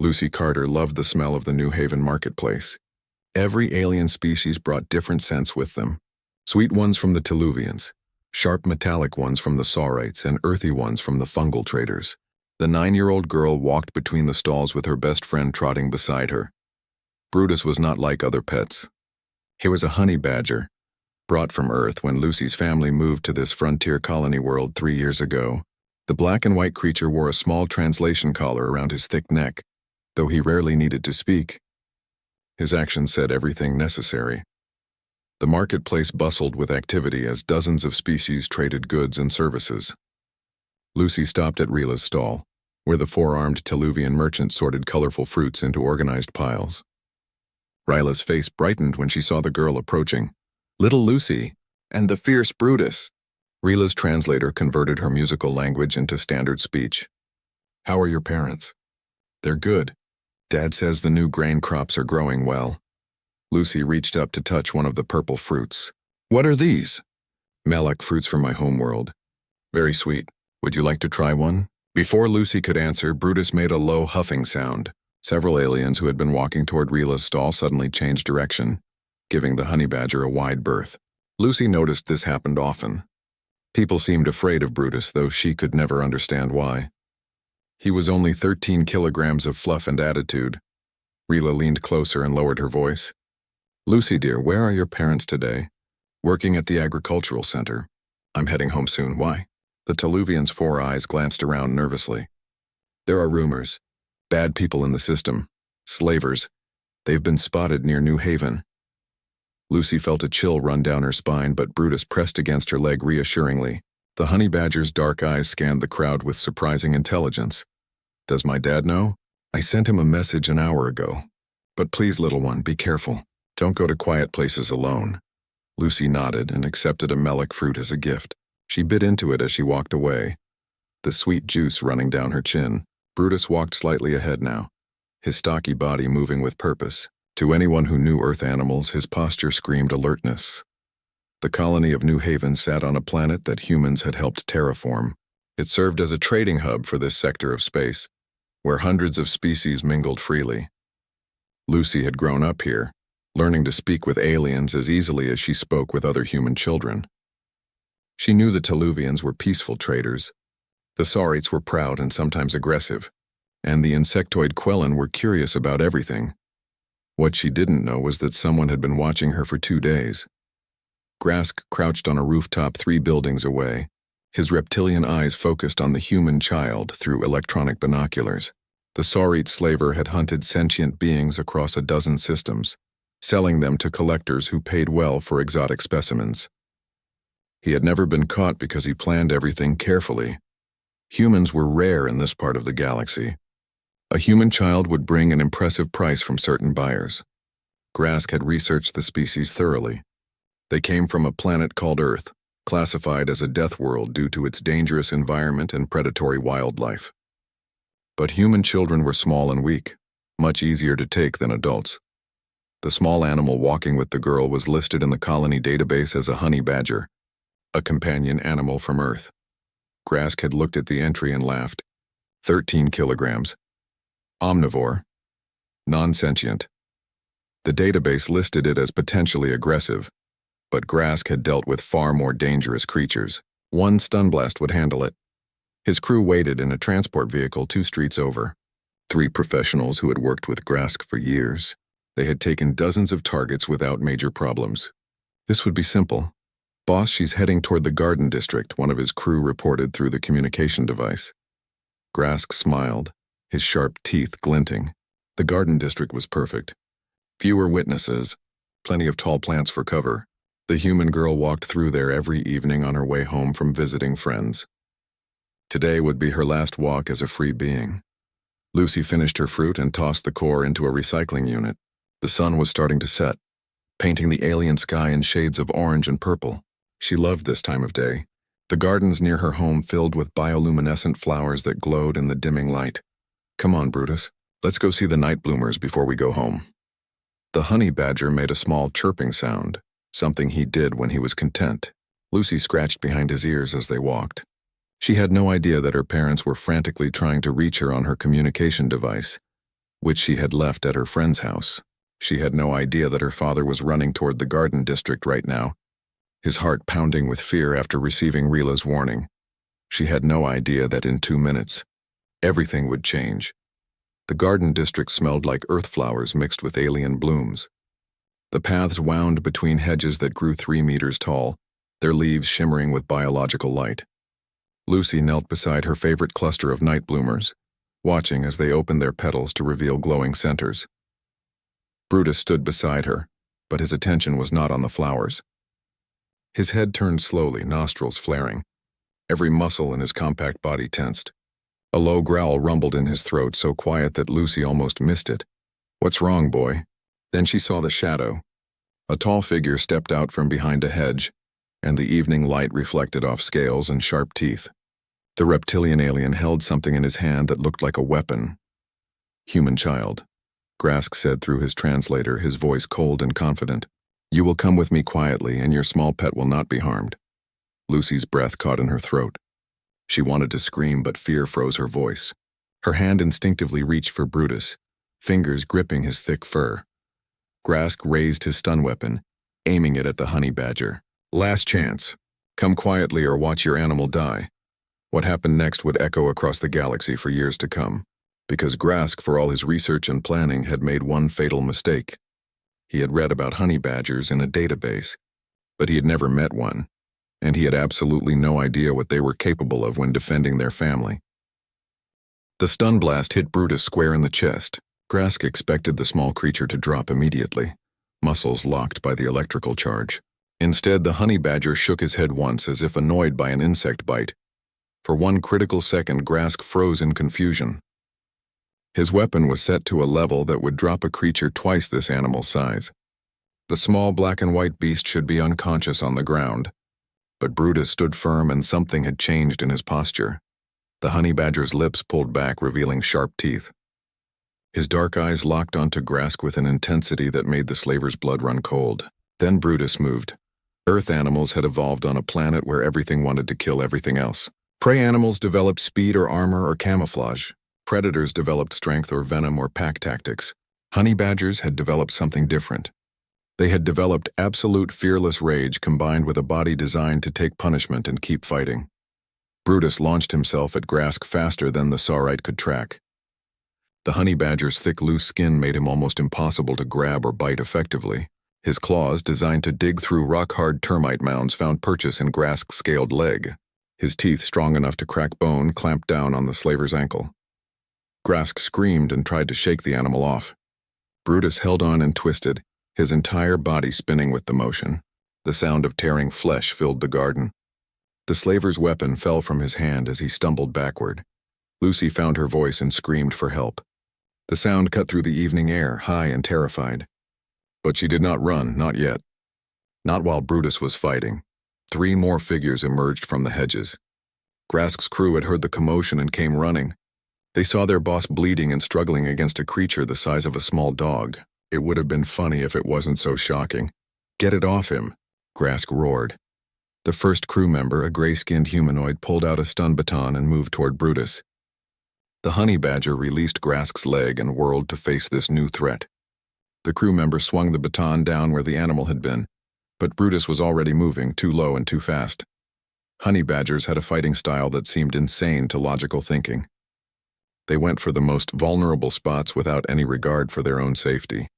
Lucy Carter loved the smell of the New Haven marketplace. Every alien species brought different scents with them. Sweet ones from the Toluvians, sharp metallic ones from the Saurites, and earthy ones from the fungal traders. The 9-year-old girl walked between the stalls with her best friend trotting beside her. Brutus was not like other pets. He was a honey badger, brought from Earth when Lucy's family moved to this frontier colony world 3 years ago. The black and white creature wore a small translation collar around his thick neck, though he rarely needed to speak. His actions said everything necessary. The marketplace bustled with activity as dozens of species traded goods and services. Lucy stopped at Rila's stall, where the 4-armed Teluvian merchant sorted colorful fruits into organized piles. Rila's face brightened when she saw the girl approaching. Little Lucy, and the fierce Brutus. Rila's translator converted her musical language into standard speech. How are your parents? They're good. Dad says the new grain crops are growing well. Lucy reached up to touch one of the purple fruits. What are these? Malak fruits from my homeworld. Very sweet. Would you like to try one? Before Lucy could answer, Brutus made a low huffing sound. Several aliens who had been walking toward Rila's stall suddenly changed direction, giving the honey badger a wide berth. Lucy noticed this happened often. People seemed afraid of Brutus, though she could never understand why. He was only 13 kilograms of fluff and attitude. Rila leaned closer and lowered her voice. Lucy, dear, where are your parents today? Working at the agricultural center. I'm heading home soon. Why? The Teluvian's 4 eyes glanced around nervously. There are rumors. Bad people in the system. Slavers. They've been spotted near New Haven. Lucy felt a chill run down her spine, but Brutus pressed against her leg reassuringly. The honey badger's dark eyes scanned the crowd with surprising intelligence. Does my dad know? I sent him a message an hour ago. But please, little one, be careful. Don't go to quiet places alone. Lucy nodded and accepted a melic fruit as a gift. She bit into it as she walked away, the sweet juice running down her chin. Brutus walked slightly ahead now, his stocky body moving with purpose. To anyone who knew Earth animals, his posture screamed alertness. The colony of New Haven sat on a planet that humans had helped terraform. It served as a trading hub for this sector of space, where hundreds of species mingled freely. Lucy had grown up here, learning to speak with aliens as easily as she spoke with other human children. She knew the Teluvians were peaceful traders. The Saurites were proud and sometimes aggressive, and the insectoid Quellan were curious about everything. What she didn't know was that someone had been watching her for 2 days. Grask crouched on a rooftop 3 buildings away, his reptilian eyes focused on the human child through electronic binoculars. The Saurite slaver had hunted sentient beings across a dozen systems, selling them to collectors who paid well for exotic specimens. He had never been caught because he planned everything carefully. Humans were rare in this part of the galaxy. A human child would bring an impressive price from certain buyers. Grask had researched the species thoroughly. They came from a planet called Earth, classified as a death world due to its dangerous environment and predatory wildlife. But human children were small and weak, much easier to take than adults. The small animal walking with the girl was listed in the colony database as a honey badger, a companion animal from Earth. Grask had looked at the entry and laughed. 13 kilograms. Omnivore. Non-sentient. The database listed it as potentially aggressive, but Grask had dealt with far more dangerous creatures. 1 stun blast would handle it. His crew waited in a transport vehicle 2 streets over. 3 professionals who had worked with Grask for years. They had taken dozens of targets without major problems. This would be simple. Boss, she's heading toward the Garden District, one of his crew reported through the communication device. Grask smiled, his sharp teeth glinting. The Garden District was perfect. Fewer witnesses, plenty of tall plants for cover. The human girl walked through there every evening on her way home from visiting friends. Today would be her last walk as a free being. Lucy finished her fruit and tossed the core into a recycling unit. The sun was starting to set, painting the alien sky in shades of orange and purple. She loved this time of day. The gardens near her home filled with bioluminescent flowers that glowed in the dimming light. Come on, Brutus. Let's go see the night bloomers before we go home. The honey badger made a small chirping sound, something he did when he was content. Lucy scratched behind his ears as they walked. She had no idea that her parents were frantically trying to reach her on her communication device, which she had left at her friend's house. She had no idea that her father was running toward the garden district right now, his heart pounding with fear after receiving Rila's warning. She had no idea that in 2 minutes, everything would change. The garden district smelled like earth flowers mixed with alien blooms. The paths wound between hedges that grew 3 meters tall, their leaves shimmering with biological light. Lucy knelt beside her favorite cluster of night bloomers, watching as they opened their petals to reveal glowing centers. Brutus stood beside her, but his attention was not on the flowers. His head turned slowly, nostrils flaring. Every muscle in his compact body tensed. A low growl rumbled in his throat, so quiet that Lucy almost missed it. "What's wrong, boy?" Then she saw the shadow. A tall figure stepped out from behind a hedge, and the evening light reflected off scales and sharp teeth. The reptilian alien held something in his hand that looked like a weapon. "Human child," Grask said through his translator, his voice cold and confident. "You will come with me quietly, and your small pet will not be harmed." Lucy's breath caught in her throat. She wanted to scream, but fear froze her voice. Her hand instinctively reached for Brutus, fingers gripping his thick fur. Grask raised his stun weapon, aiming it at the honey badger. "Last chance. Come quietly or watch your animal die." What happened next would echo across the galaxy for years to come, because Grask, for all his research and planning, had made one fatal mistake. He had read about honey badgers in a database, but he had never met one, and he had absolutely no idea what they were capable of when defending their family. The stun blast hit Brutus square in the chest. Grask expected the small creature to drop immediately, muscles locked by the electrical charge. Instead, the honey badger shook his head once as if annoyed by an insect bite. For one critical second, Grask froze in confusion. His weapon was set to a level that would drop a creature twice this animal's size. The small black and white beast should be unconscious on the ground. But Brutus stood firm, and something had changed in his posture. The honey badger's lips pulled back, revealing sharp teeth. His dark eyes locked onto Grask with an intensity that made the slaver's blood run cold. Then Brutus moved. Earth animals had evolved on a planet where everything wanted to kill everything else. Prey animals developed speed or armor or camouflage. Predators developed strength or venom or pack tactics. Honey badgers had developed something different. They had developed absolute fearless rage combined with a body designed to take punishment and keep fighting. Brutus launched himself at Grask faster than the saurite could track. The honey badger's thick, loose skin made him almost impossible to grab or bite effectively. His claws, designed to dig through rock-hard termite mounds, found purchase in Grask's scaled leg. His teeth, strong enough to crack bone, clamped down on the slaver's ankle. Grask screamed and tried to shake the animal off. Brutus held on and twisted, his entire body spinning with the motion. The sound of tearing flesh filled the garden. The slaver's weapon fell from his hand as he stumbled backward. Lucy found her voice and screamed for help. The sound cut through the evening air, high and terrified. But she did not run, not yet. Not while Brutus was fighting. 3 more figures emerged from the hedges. Grask's crew had heard the commotion and came running. They saw their boss bleeding and struggling against a creature the size of a small dog. It would have been funny if it wasn't so shocking. "Get it off him," Grask roared. The first crew member, a gray-skinned humanoid, pulled out a stun baton and moved toward Brutus. The honey badger released Grask's leg and whirled to face this new threat. The crew member swung the baton down where the animal had been, but Brutus was already moving, too low and too fast. Honey badgers had a fighting style that seemed insane to logical thinking. They went for the most vulnerable spots without any regard for their own safety.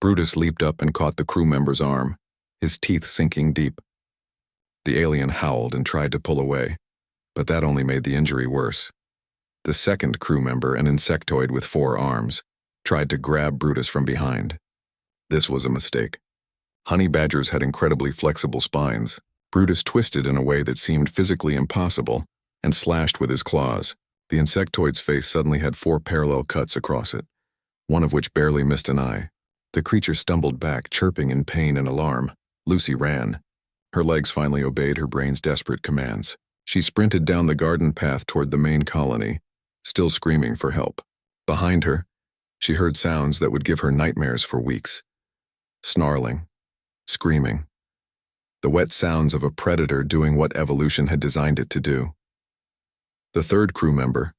Brutus leaped up and caught the crew member's arm, his teeth sinking deep. The alien howled and tried to pull away, but that only made the injury worse. The second crew member, an insectoid with 4 arms, tried to grab Brutus from behind. This was a mistake. Honey badgers had incredibly flexible spines. Brutus twisted in a way that seemed physically impossible and slashed with his claws. The insectoid's face suddenly had 4 parallel cuts across it, one of which barely missed an eye. The creature stumbled back, chirping in pain and alarm. Lucy ran. Her legs finally obeyed her brain's desperate commands. She sprinted down the garden path toward the main colony, still screaming for help. Behind her, she heard sounds that would give her nightmares for weeks. Snarling, screaming. The wet sounds of a predator doing what evolution had designed it to do. The third crew member,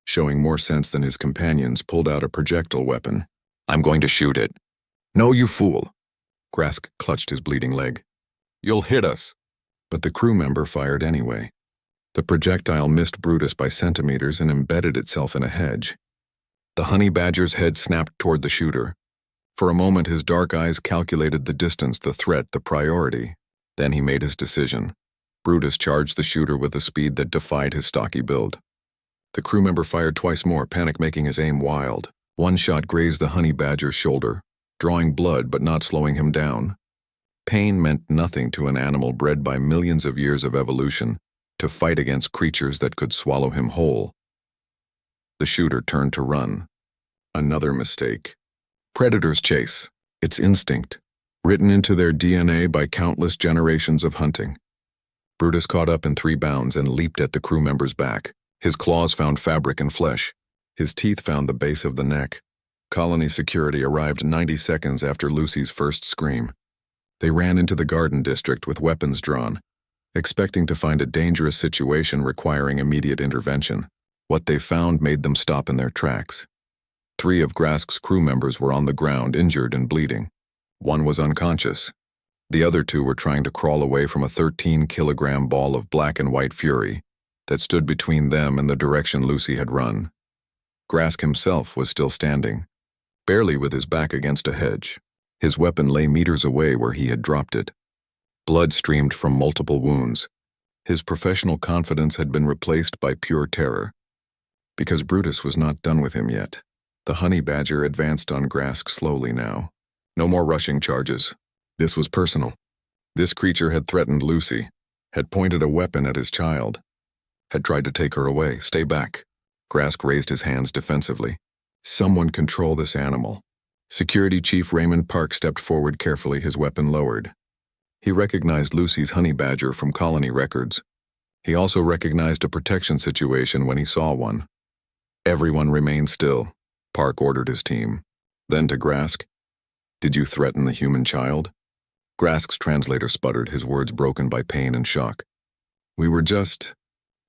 showing more sense than his companions, pulled out a projectile weapon. "I'm going to shoot it." "No, you fool." Grask clutched his bleeding leg. "You'll hit us." But the crew member fired anyway. The projectile missed Brutus by centimeters and embedded itself in a hedge. The honey badger's head snapped toward the shooter. For a moment his dark eyes calculated the distance, the threat, the priority. Then he made his decision. Brutus charged the shooter with a speed that defied his stocky build. The crew member fired twice more, panic making his aim wild. One shot grazed the honey badger's shoulder, drawing blood but not slowing him down. Pain meant nothing to an animal bred by millions of years of evolution to fight against creatures that could swallow him whole. The shooter turned to run. Another mistake. Predators chase. It's instinct, written into their DNA by countless generations of hunting. Brutus caught up in 3 bounds and leaped at the crew member's back. His claws found fabric and flesh. His teeth found the base of the neck. Colony security arrived 90 seconds after Lucy's first scream. They ran into the garden district with weapons drawn, expecting to find a dangerous situation requiring immediate intervention. What they found made them stop in their tracks. 3 of Grask's crew members were on the ground, injured and bleeding. 1 was unconscious. The other 2 were trying to crawl away from a 13-kilogram ball of black and white fury that stood between them and the direction Lucy had run. Grask himself was still standing, barely with his back against a hedge. His weapon lay meters away where he had dropped it. Blood streamed from multiple wounds. His professional confidence had been replaced by pure terror. Because Brutus was not done with him yet. The honey badger advanced on Grask slowly now. No more rushing charges. This was personal. This creature had threatened Lucy, had pointed a weapon at his child, had tried to take her away. "Stay back." Grask raised his hands defensively. "Someone control this animal." Security Chief Raymond Park stepped forward carefully, his weapon lowered. He recognized Lucy's honey badger from colony records. He also recognized a protection situation when he saw one. "Everyone remain still," Park ordered his team. Then to Grask, "Did you threaten the human child?" Grask's translator sputtered, his words broken by pain and shock.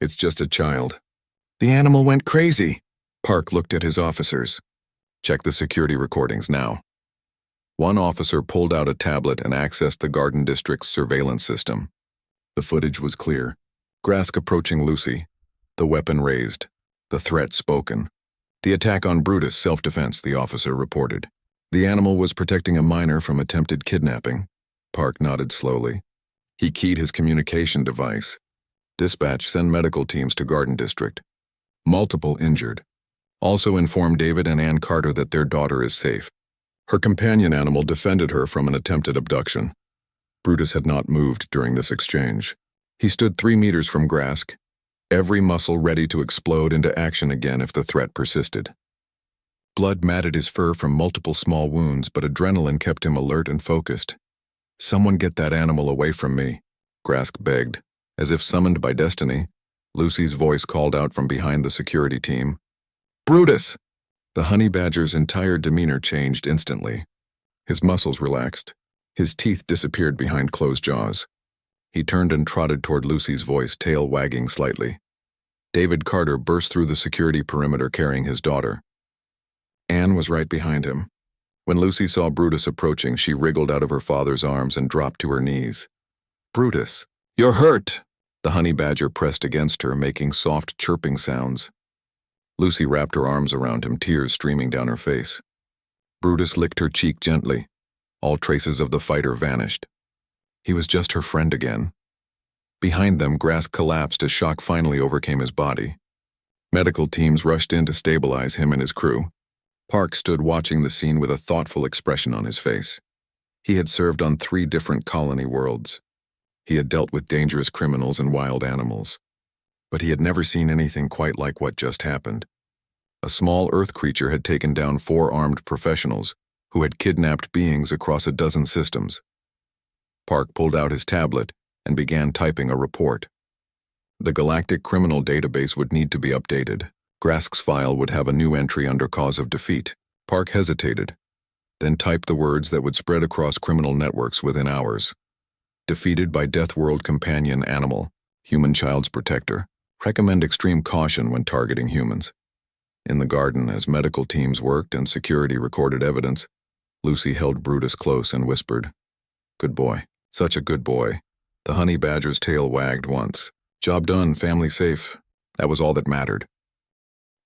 It's just a child." "The animal went crazy." Park looked at his officers. "Check the security recordings now." One officer pulled out a tablet and accessed the Garden District's surveillance system. The footage was clear. Grask approaching Lucy, the weapon raised, the threat spoken. The attack on Brutus, self-defense, the officer reported. The animal was protecting a minor from attempted kidnapping. Park nodded slowly. He keyed his communication device. "Dispatch, send medical teams to Garden District. Multiple injured. Also inform David and Ann Carter that their daughter is safe." Her companion animal defended her from an attempted abduction. Brutus had not moved during this exchange. He stood 3 meters from Grask, every muscle ready to explode into action again if the threat persisted. Blood matted his fur from multiple small wounds, but adrenaline kept him alert and focused. "Someone get that animal away from me," Grask begged. As if summoned by destiny, Lucy's voice called out from behind the security team. "Brutus!" The honey badger's entire demeanor changed instantly. His muscles relaxed. His teeth disappeared behind closed jaws. He turned and trotted toward Lucy's voice, tail wagging slightly. David Carter burst through the security perimeter carrying his daughter. Anne was right behind him. When Lucy saw Brutus approaching, she wriggled out of her father's arms and dropped to her knees. "Brutus, you're hurt!" The honey badger pressed against her, making soft chirping sounds. Lucy wrapped her arms around him, tears streaming down her face. Brutus licked her cheek gently. All traces of the fighter vanished. He was just her friend again. Behind them, Grask collapsed as shock finally overcame his body. Medical teams rushed in to stabilize him and his crew. Park stood watching the scene with a thoughtful expression on his face. He had served on 3 different colony worlds. He had dealt with dangerous criminals and wild animals. But he had never seen anything quite like what just happened. A small Earth creature had taken down 4 armed professionals who had kidnapped beings across a dozen systems. Park pulled out his tablet and began typing a report. The Galactic Criminal Database would need to be updated. Grask's file would have a new entry under cause of defeat. Park hesitated, then typed the words that would spread across criminal networks within hours. Defeated by Death World companion animal, human child's protector. Recommend extreme caution when targeting humans. In the garden, as medical teams worked and security recorded evidence, Lucy held Brutus close and whispered, "Good boy. Such a good boy." The honey badger's tail wagged once. Job done, family safe. That was all that mattered.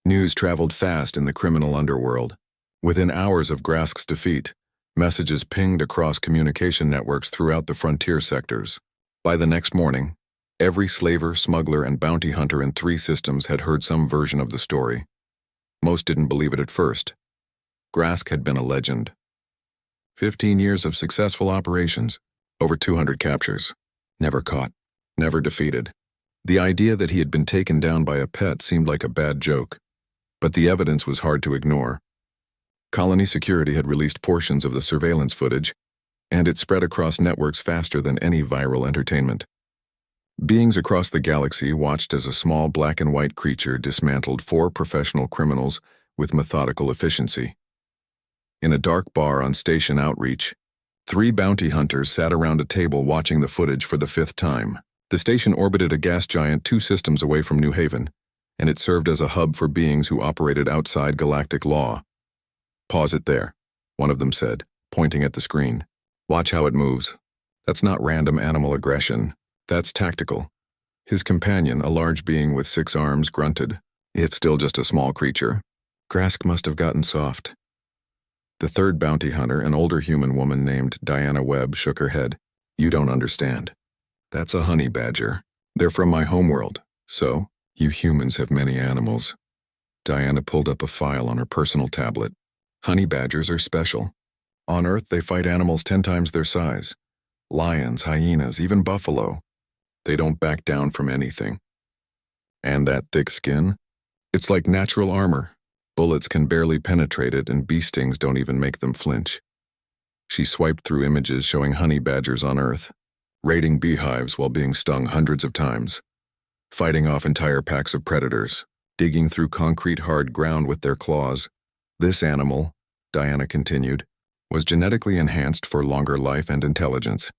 News traveled fast in the criminal underworld. Within hours of Grask's defeat, messages pinged across communication networks throughout the frontier sectors. By the next morning, every slaver, smuggler, and bounty hunter in 3 systems had heard some version of the story. Most didn't believe it at first. Grask had been a legend. 15 years of successful operations, over 200 captures, never caught, never defeated. The idea that he had been taken down by a pet seemed like a bad joke, but the evidence was hard to ignore. Colony Security had released portions of the surveillance footage, and it spread across networks faster than any viral entertainment. Beings across the galaxy watched as a small black and white creature dismantled 4 professional criminals with methodical efficiency. In a dark bar on Station Outreach, 3 bounty hunters sat around a table watching the footage for the 5th time. The station orbited a gas giant 2 systems away from New Haven, and it served as a hub for beings who operated outside galactic law. "Pause it there," one of them said, pointing at the screen. "Watch how it moves. That's not random animal aggression. That's tactical." His companion, a large being with 6 arms, grunted. "It's still just a small creature. Grask must have gotten soft." The 3rd bounty hunter, an older human woman named Diana Webb, shook her head. "You don't understand. That's a honey badger. They're from my homeworld. So, you humans have many animals." Diana pulled up a file on her personal tablet. "Honey badgers are special. On Earth, they fight animals 10 times their size. Lions, hyenas, even buffalo. They don't back down from anything. And that thick skin? It's like natural armor. Bullets can barely penetrate it, and bee stings don't even make them flinch." She swiped through images showing honey badgers on Earth, raiding beehives while being stung hundreds of times, fighting off entire packs of predators, digging through concrete hard ground with their claws. "This animal," Diana continued, "was genetically enhanced for longer life and intelligence,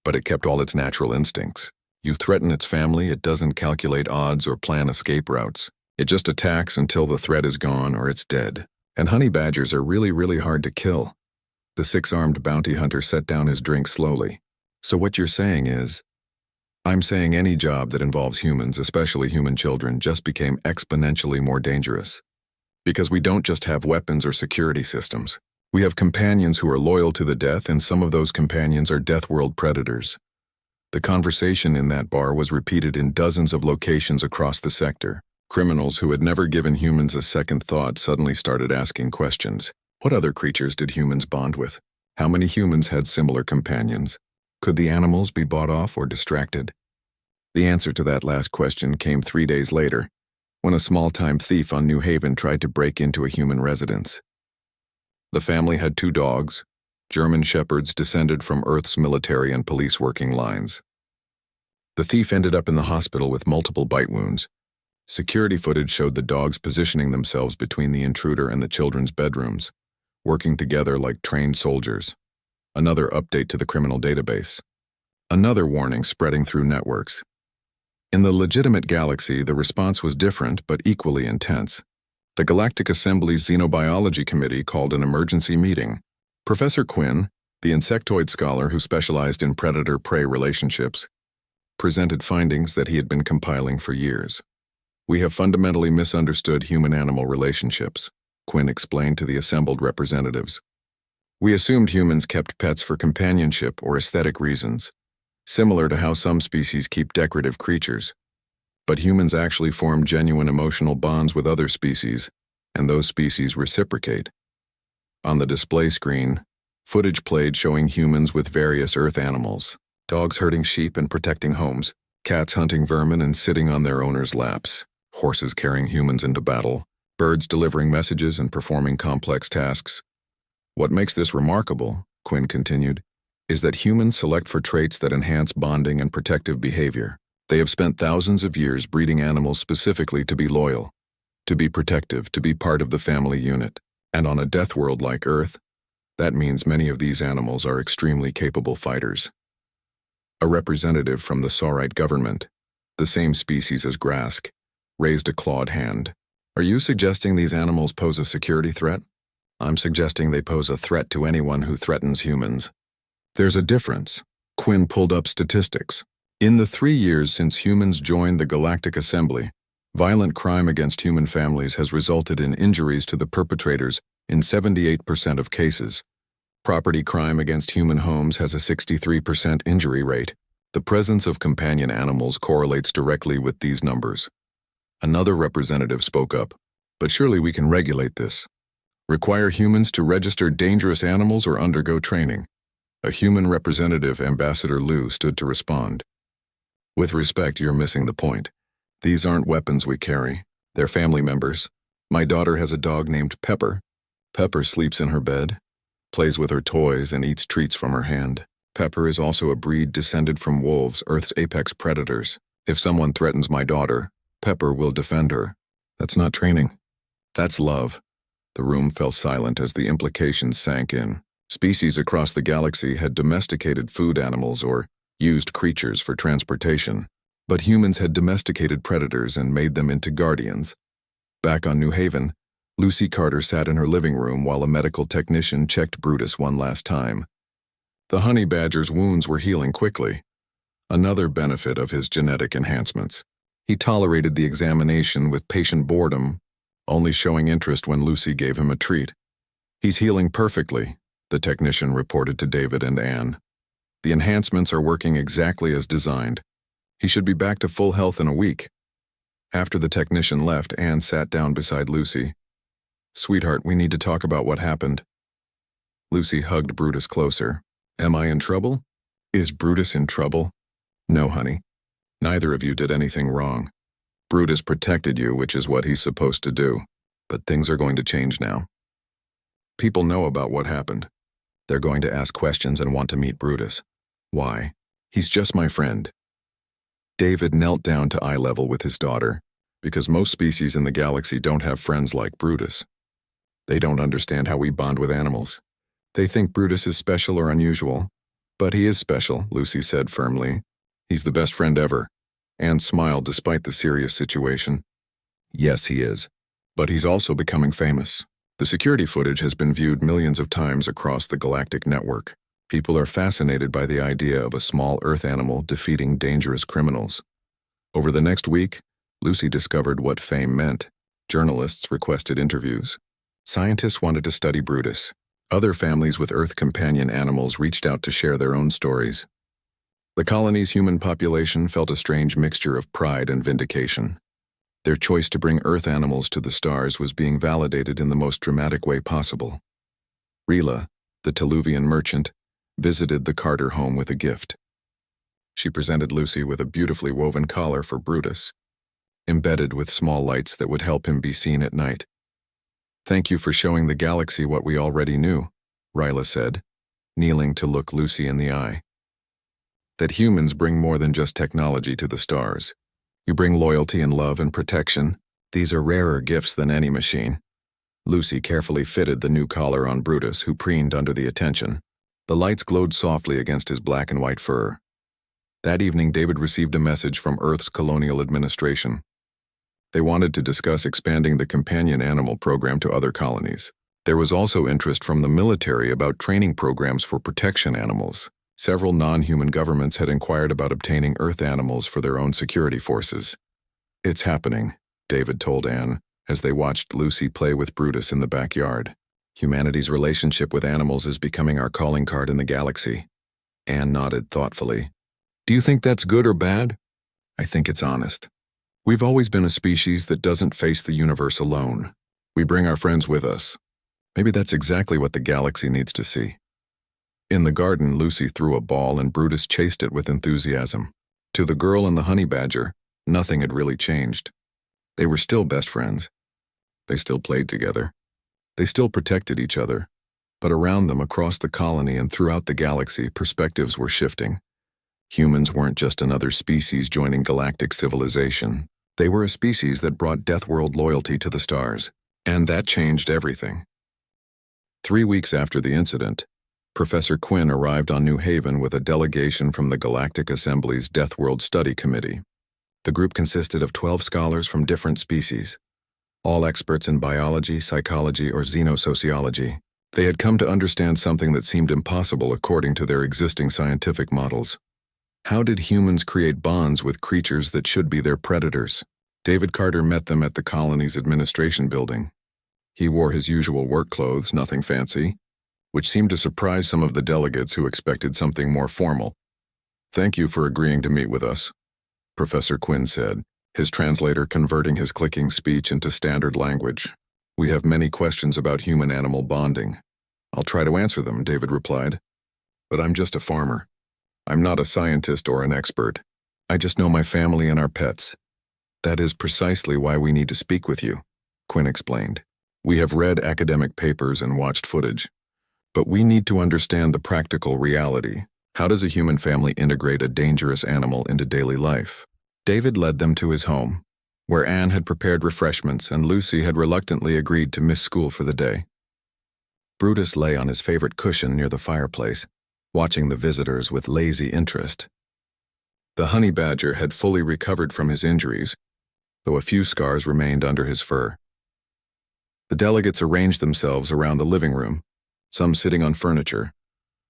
but it kept all its natural instincts. You threaten its family, it doesn't calculate odds or plan escape routes. It just attacks until the threat is gone or it's dead. And honey badgers are really hard to kill." The 6-armed bounty hunter set down his drink slowly. "So what you're saying is..." "I'm saying any job that involves humans, especially human children, just became exponentially more dangerous. Because we don't just have weapons or security systems. We have companions who are loyal to the death, and some of those companions are Death World predators." The conversation in that bar was repeated in dozens of locations across the sector. Criminals who had never given humans a second thought suddenly started asking questions. What other creatures did humans bond with? How many humans had similar companions? Could the animals be bought off or distracted? The answer to that last question came 3 days later, when a small-time thief on New Haven tried to break into a human residence. The family had 2 dogs, German shepherds descended from Earth's military and police working lines. The thief ended up in the hospital with multiple bite wounds. Security footage showed the dogs positioning themselves between the intruder and the children's bedrooms, working together like trained soldiers. Another update to the criminal database. Another warning spreading through networks. In the legitimate galaxy, the response was different but equally intense. The Galactic Assembly's Xenobiology Committee called an emergency meeting. Professor Quinn, the insectoid scholar who specialized in predator-prey relationships, presented findings that he had been compiling for years. "We have fundamentally misunderstood human-animal relationships," Quinn explained to the assembled representatives. "We assumed humans kept pets for companionship or aesthetic reasons, similar to how some species keep decorative creatures. But humans actually form genuine emotional bonds with other species, and those species reciprocate." On the display screen, footage played showing humans with various Earth animals, dogs herding sheep and protecting homes, cats hunting vermin and sitting on their owners' laps, horses carrying humans into battle, birds delivering messages and performing complex tasks. "What makes this remarkable," Quinn continued, "is that humans select for traits that enhance bonding and protective behavior. They have spent thousands of years breeding animals specifically to be loyal, to be protective, to be part of the family unit. And on a death world like Earth, that means many of these animals are extremely capable fighters." A representative from the Saurite government, the same species as Grask, raised a clawed hand. Are you suggesting these animals pose a security threat? I'm suggesting they pose a threat to anyone who threatens humans. There's a difference. Quinn pulled up statistics. In the 3 years since humans joined the Galactic Assembly, violent crime against human families has resulted in injuries to the perpetrators in 78% of cases. Property crime against human homes has a 63% injury rate. The presence of companion animals correlates directly with these numbers. Another representative spoke up. But surely we can regulate this. Require humans to register dangerous animals or undergo training. A human representative, Ambassador Liu, stood to respond. With respect, you're missing the point. These aren't weapons we carry. They're family members. My daughter has a dog named Pepper. Pepper sleeps in her bed, plays with her toys, and eats treats from her hand. Pepper is also a breed descended from wolves, Earth's apex predators. If someone threatens my daughter, Pepper will defend her. That's not training. That's love. The room fell silent as the implications sank in. Species across the galaxy had domesticated food animals or used creatures for transportation. But humans had domesticated predators and made them into guardians. Back on New Haven, Lucy Carter sat in her living room while a medical technician checked Brutus one last time. The honey badger's wounds were healing quickly. Another benefit of his genetic enhancements. He tolerated the examination with patient boredom, only showing interest when Lucy gave him a treat. He's healing perfectly, the technician reported to David and Anne. The enhancements are working exactly as designed. He should be back to full health in a week. After the technician left, Anne sat down beside Lucy. Sweetheart, we need to talk about what happened. Lucy hugged Brutus closer. Am I in trouble? Is Brutus in trouble? No, honey. Neither of you did anything wrong. Brutus protected you, which is what he's supposed to do. But things are going to change now. People know about what happened. They're going to ask questions and want to meet Brutus. Why? He's just my friend. David knelt down to eye level with his daughter, because most species in the galaxy don't have friends like Brutus. They don't understand how we bond with animals. They think Brutus is special or unusual. But he is special, Lucy said firmly. He's the best friend ever. Anne smiled despite the serious situation. Yes, he is. But he's also becoming famous. The security footage has been viewed millions of times across the galactic network. People are fascinated by the idea of a small Earth animal defeating dangerous criminals. Over the next week, Lucy discovered what fame meant. Journalists requested interviews. Scientists wanted to study Brutus. Other families with Earth companion animals reached out to share their own stories. The colony's human population felt a strange mixture of pride and vindication. Their choice to bring Earth animals to the stars was being validated in the most dramatic way possible. Rila, the Teluvian merchant, visited the Carter home with a gift. She presented Lucy with a beautifully woven collar for Brutus, embedded with small lights that would help him be seen at night. Thank you for showing the galaxy what we already knew, Rila said, kneeling to look Lucy in the eye. That humans bring more than just technology to the stars. You bring loyalty and love and protection. These are rarer gifts than any machine. Lucy carefully fitted the new collar on Brutus, who preened under the attention. The lights glowed softly against his black and white fur. That evening, David received a message from Earth's colonial administration. They wanted to discuss expanding the companion animal program to other colonies. There was also interest from the military about training programs for protection animals. Several non-human governments had inquired about obtaining Earth animals for their own security forces. It's happening, David told Anne, as they watched Lucy play with Brutus in the backyard. Humanity's relationship with animals is becoming our calling card in the galaxy. Anne nodded thoughtfully. Do you think that's good or bad? I think it's honest. We've always been a species that doesn't face the universe alone. We bring our friends with us. Maybe that's exactly what the galaxy needs to see. In the garden, Lucy threw a ball and Brutus chased it with enthusiasm. To the girl and the honey badger, nothing had really changed. They were still best friends. They still played together. They still protected each other. But around them, across the colony and throughout the galaxy, perspectives were shifting. Humans weren't just another species joining galactic civilization. They were a species that brought Deathworld loyalty to the stars. And that changed everything. 3 weeks after the incident, Professor Quinn arrived on New Haven with a delegation from the Galactic Assembly's Deathworld Study Committee. The group consisted of 12 scholars from different species. all experts in biology, psychology, or xenosociology. They had come to understand something that seemed impossible according to their existing scientific models. How did humans create bonds with creatures that should be their predators? David Carter met them at the colony's administration building. He wore his usual work clothes, nothing fancy, which seemed to surprise some of the delegates who expected something more formal. "Thank you for agreeing to meet with us," Professor Quinn said, his translator converting his clicking speech into standard language. "We have many questions about human-animal bonding." "I'll try to answer them," David replied. "But I'm just a farmer. I'm not a scientist or an expert. I just know my family and our pets." "That is precisely why we need to speak with you," Quinn explained. "We have read academic papers and watched footage. But we need to understand the practical reality. How does a human family integrate a dangerous animal into daily life?" David led them to his home, where Anne had prepared refreshments and Lucy had reluctantly agreed to miss school for the day. Brutus lay on his favorite cushion near the fireplace, watching the visitors with lazy interest. The honey badger had fully recovered from his injuries, though a few scars remained under his fur. The delegates arranged themselves around the living room, some sitting on furniture,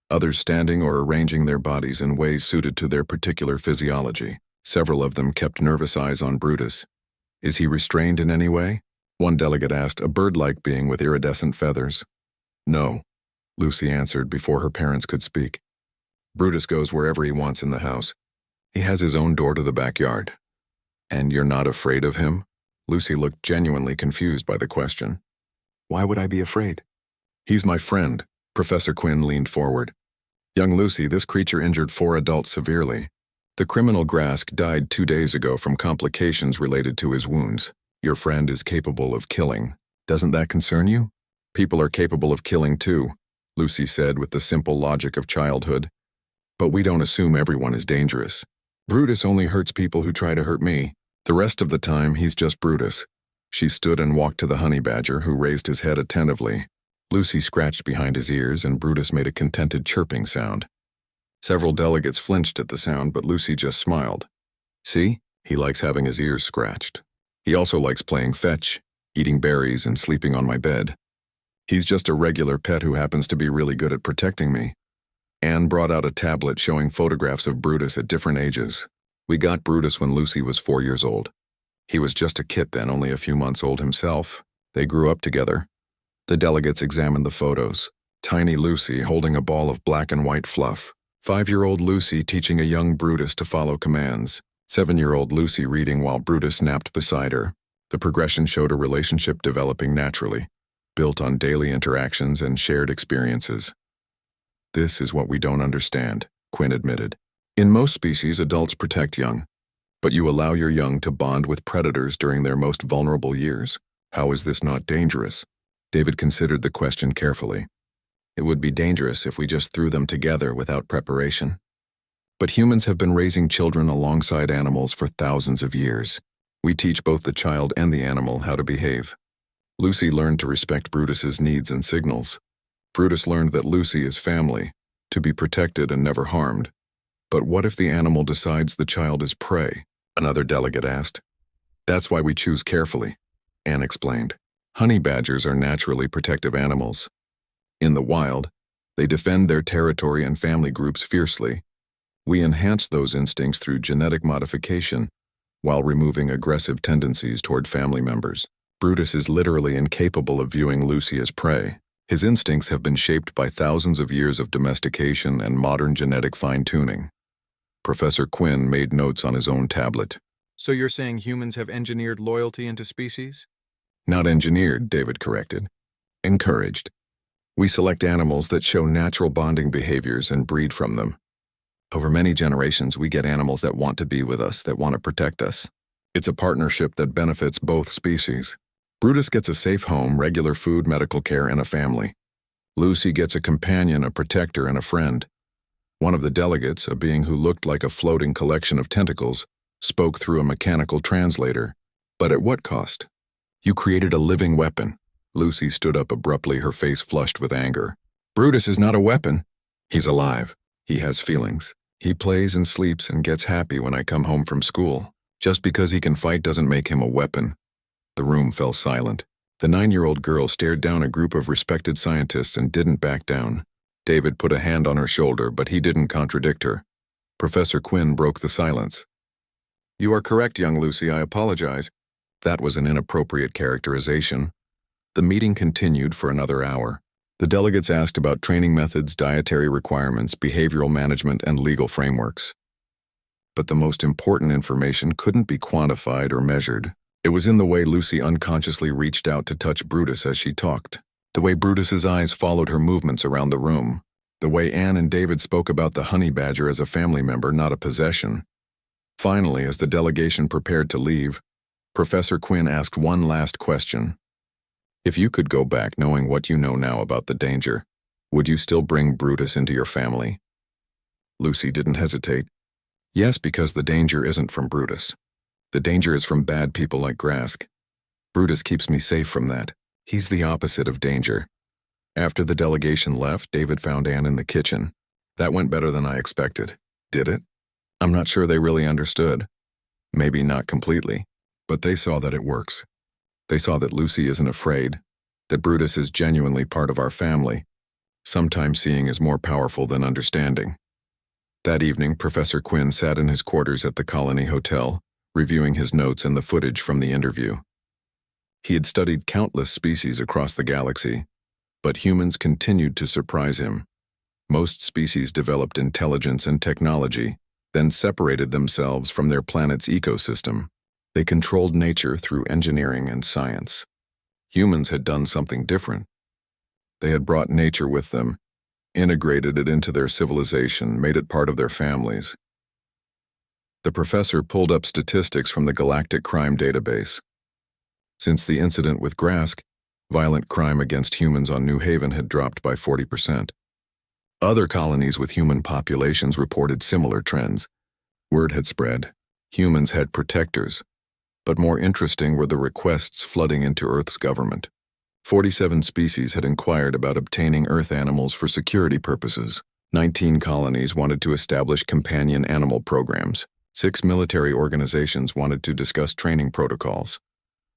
others standing or arranging their bodies in ways suited to their particular physiology. Several of them kept nervous eyes on Brutus. "Is he restrained in any way?" one delegate asked, a bird-like being with iridescent feathers. "No," Lucy answered before her parents could speak. "Brutus goes wherever he wants in the house. He has his own door to the backyard." "And you're not afraid of him?" Lucy looked genuinely confused by the question. "Why would I be afraid?" "He's my friend." Professor Quinn leaned forward. "Young Lucy, this creature injured 4 adults severely. The criminal Grask died 2 days ago from complications related to his wounds. Your friend is capable of killing. Doesn't that concern you?" "People are capable of killing too," Lucy said with the simple logic of childhood. "But we don't assume everyone is dangerous. Brutus only hurts people who try to hurt me. The rest of the time, he's just Brutus." She stood and walked to the honey badger, who raised his head attentively. Lucy scratched behind his ears, and Brutus made a contented chirping sound. Several delegates flinched at the sound, but Lucy just smiled. "See? He likes having his ears scratched. He also likes playing fetch, eating berries, and sleeping on my bed. He's just a regular pet who happens to be really good at protecting me." Anne brought out a tablet showing photographs of Brutus at different ages. "We got Brutus when Lucy was 4 years old. He was just a kit then, only a few months old himself. They grew up together." The delegates examined the photos. Tiny Lucy holding a ball of black and white fluff. 5-year-old Lucy teaching a young Brutus to follow commands. 7-year-old Lucy reading while Brutus napped beside her. The progression showed a relationship developing naturally, built on daily interactions and shared experiences. "This is what we don't understand," Quinn admitted. "In most species, adults protect young, but you allow your young to bond with predators during their most vulnerable years. How is this not dangerous?" David considered the question carefully. "It would be dangerous if we just threw them together without preparation. But humans have been raising children alongside animals for thousands of years. We teach both the child and the animal how to behave." Lucy learned to respect Brutus's needs and signals. Brutus learned that Lucy is family, to be protected and never harmed. "But what if the animal decides the child is prey?" another delegate asked. "That's why we choose carefully," Anne explained. Honey badgers are naturally protective animals. In the wild, they defend their territory and family groups fiercely. We enhance those instincts through genetic modification, while removing aggressive tendencies toward family members. Brutus is literally incapable of viewing Lucy as prey. His instincts have been shaped by thousands of years of domestication and modern genetic fine-tuning. Professor Quinn made notes on his own tablet. "So you're saying humans have engineered loyalty into species?" "Not engineered," David corrected. "Encouraged. We select animals that show natural bonding behaviors and breed from them. Over many generations, we get animals that want to be with us, that want to protect us. It's a partnership that benefits both species. Brutus gets a safe home, regular food, medical care, and a family. Lucy gets a companion, a protector, and a friend." One of the delegates, a being who looked like a floating collection of tentacles, spoke through a mechanical translator. "But at what cost?" "You created a living weapon." Lucy stood up abruptly, her face flushed with anger. "Brutus is not a weapon. He's alive. He has feelings. He plays and sleeps and gets happy when I come home from school. Just because he can fight doesn't make him a weapon." The room fell silent. The 9-year-old girl stared down a group of respected scientists and didn't back down. David put a hand on her shoulder, but he didn't contradict her. Professor Quinn broke the silence. "You are correct, young Lucy, I apologize." That was an inappropriate characterization. The meeting continued for another hour. The delegates asked about training methods, dietary requirements, behavioral management, and legal frameworks. But the most important information couldn't be quantified or measured. It was in the way Lucy unconsciously reached out to touch Brutus as she talked, the way Brutus's eyes followed her movements around the room, the way Anne and David spoke about the honey badger as a family member, not a possession. Finally, as the delegation prepared to leave, Professor Quinn asked one last question. If you could go back knowing what you know now about the danger, would you still bring Brutus into your family? Lucy didn't hesitate. Yes, because the danger isn't from Brutus. The danger is from bad people like Grask. Brutus keeps me safe from that. He's the opposite of danger. After the delegation left, David found Anne in the kitchen. That went better than I expected. Did it? I'm not sure they really understood. Maybe not completely, but they saw that it works. They saw that Lucy isn't afraid, that Brutus is genuinely part of our family. Sometimes seeing is more powerful than understanding. That evening, Professor Quinn sat in his quarters at the Colony Hotel, reviewing his notes and the footage from the interview. He had studied countless species across the galaxy, but humans continued to surprise him. Most species developed intelligence and technology, then separated themselves from their planet's ecosystem. They controlled nature through engineering and science. Humans had done something different. They had brought nature with them, integrated it into their civilization, made it part of their families. The professor pulled up statistics from the Galactic Crime Database. Since the incident with Grask, violent crime against humans on New Haven had dropped by 40%. Other colonies with human populations reported similar trends. Word had spread. Humans had protectors. But more interesting were the requests flooding into Earth's government. 47 species had inquired about obtaining Earth animals for security purposes. 19 colonies wanted to establish companion animal programs. 6 military organizations wanted to discuss training protocols.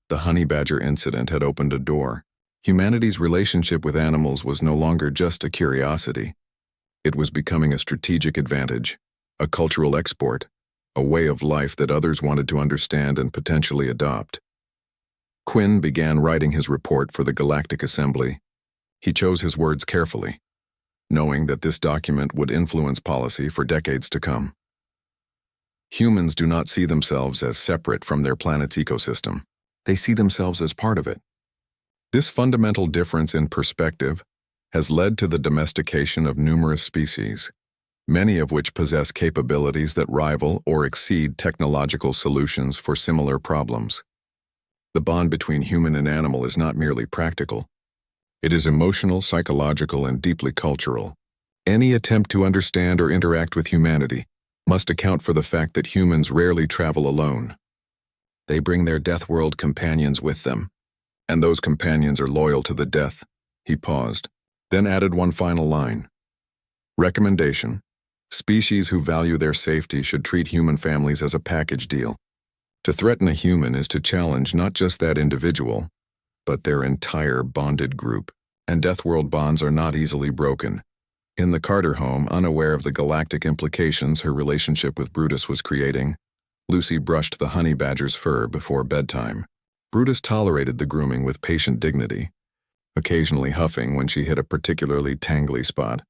The honey badger incident had opened a door. Humanity's relationship with animals was no longer just a curiosity. It was becoming a strategic advantage, a cultural export, a way of life that others wanted to understand and potentially adopt. Quinn began writing his report for the Galactic Assembly. He chose his words carefully, knowing that this document would influence policy for decades to come. Humans do not see themselves as separate from their planet's ecosystem. They see themselves as part of it. This fundamental difference in perspective has led to the domestication of numerous species, many of which possess capabilities that rival or exceed technological solutions for similar problems. The bond between human and animal is not merely practical. It is emotional, psychological, and deeply cultural. Any attempt to understand or interact with humanity must account for the fact that humans rarely travel alone. They bring their death world companions with them, and those companions are loyal to the death. He paused, then added one final line. Recommendation: species who value their safety should treat human families as a package deal. To threaten a human is to challenge not just that individual, but their entire bonded group, and death world bonds are not easily broken. In the Carter home, unaware of the galactic implications her relationship with Brutus was creating, Lucy brushed the honey badger's fur before bedtime. Brutus tolerated the grooming with patient dignity, occasionally huffing when she hit a particularly tangly spot.